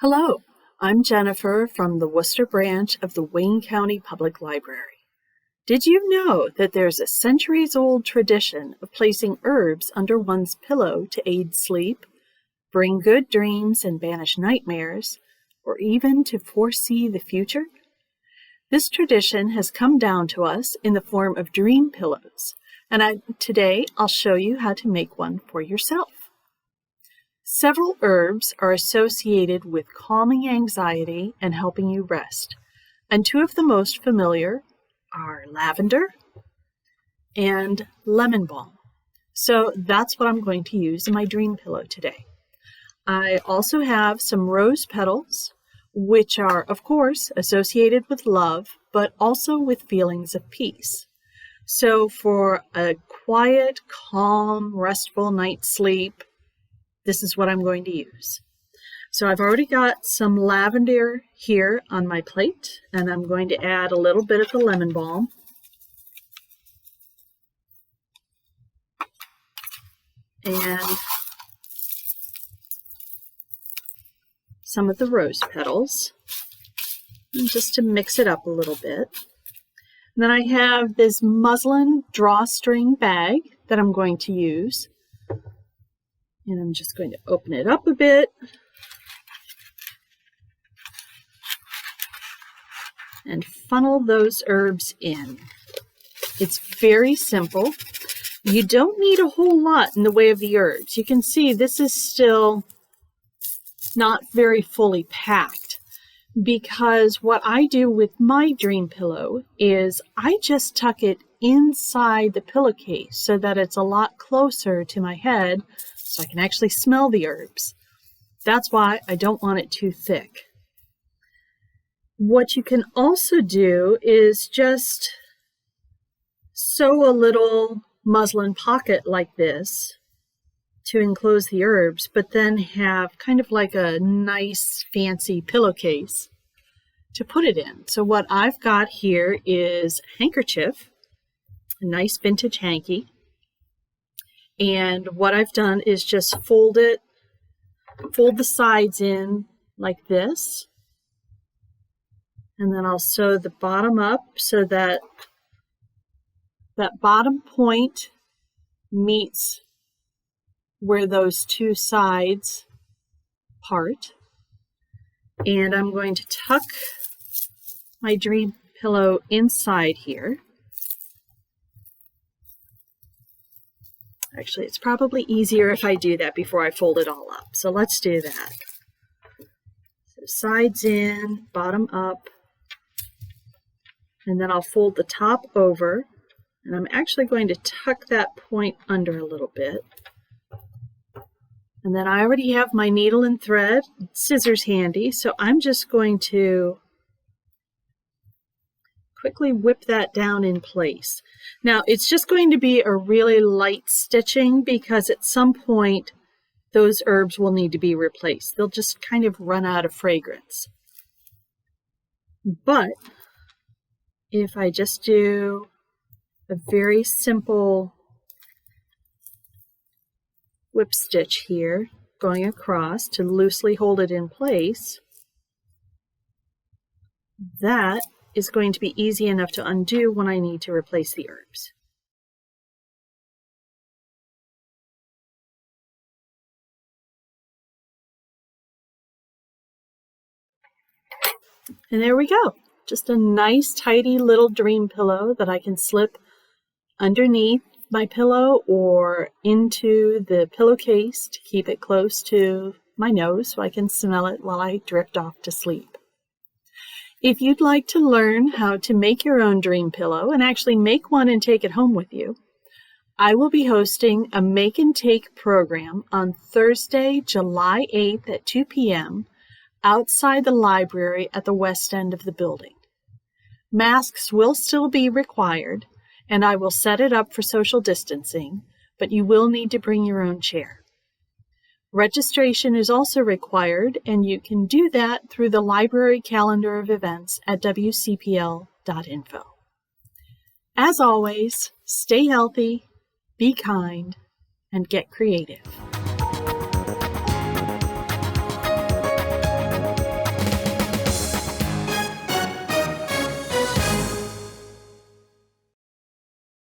Hello, I'm Jennifer from the Worcester branch of the Wayne County Public Library. Did you know that there's a centuries-old tradition of placing herbs under one's pillow to aid sleep, bring good dreams and banish nightmares, or even to foresee the future? This tradition has come down to us in the form of dream pillows, and today I'll show you how to make one for yourself. Several herbs are associated with calming anxiety and helping you rest, and two of the most familiar are lavender and lemon balm. So that's what I'm going to use in my dream pillow today. I also have some rose petals, which are, of course, associated with love, but also with feelings of peace. So for a quiet, calm, restful night's sleep, this is what I'm going to use. So I've already got some lavender here on my plate, and I'm going to add a little bit of the lemon balm. And some of the rose petals, just to mix it up a little bit. And then I have this muslin drawstring bag that I'm going to use. And I'm just going to open it up a bit and funnel those herbs in. It's very simple. You don't need a whole lot in the way of the herbs. You can see this is still not very fully packed, because what I do with my dream pillow is I just tuck it inside the pillowcase so that it's a lot closer to my head, so I can actually smell the herbs. That's why I don't want it too thick. What you can also do is just sew a little muslin pocket like this to enclose the herbs, but then have kind of like a nice fancy pillowcase to put it in. So what I've got here is a handkerchief, a nice vintage hanky. And what I've done is just fold the sides in like this. And then I'll sew the bottom up so that that bottom point meets where those two sides part. And I'm going to tuck my dream pillow inside here. Actually, it's probably easier if I do that before I fold it all up. So let's do that. So sides in, bottom up, and then I'll fold the top over. And I'm actually going to tuck that point under a little bit. And then I already have my needle and thread, scissors handy, so I'm just going to quickly whip that down in place. Now, it's just going to be a really light stitching because at some point those herbs will need to be replaced. They'll just kind of run out of fragrance. But if I just do a very simple whip stitch here, going across to loosely hold it in place, that is going to be easy enough to undo when I need to replace the herbs. And there we go. Just a nice, tidy little dream pillow that I can slip underneath my pillow or into the pillowcase to keep it close to my nose so I can smell it while I drift off to sleep. If you'd like to learn how to make your own dream pillow and actually make one and take it home with you, I will be hosting a Make and Take program on Thursday, July 8th at 2 p.m. outside the library at the west end of the building. Masks will still be required, and I will set it up for social distancing, but you will need to bring your own chair. Registration is also required, and you can do that through the library calendar of events at wcpl.info. As always, stay healthy, be kind, and get creative.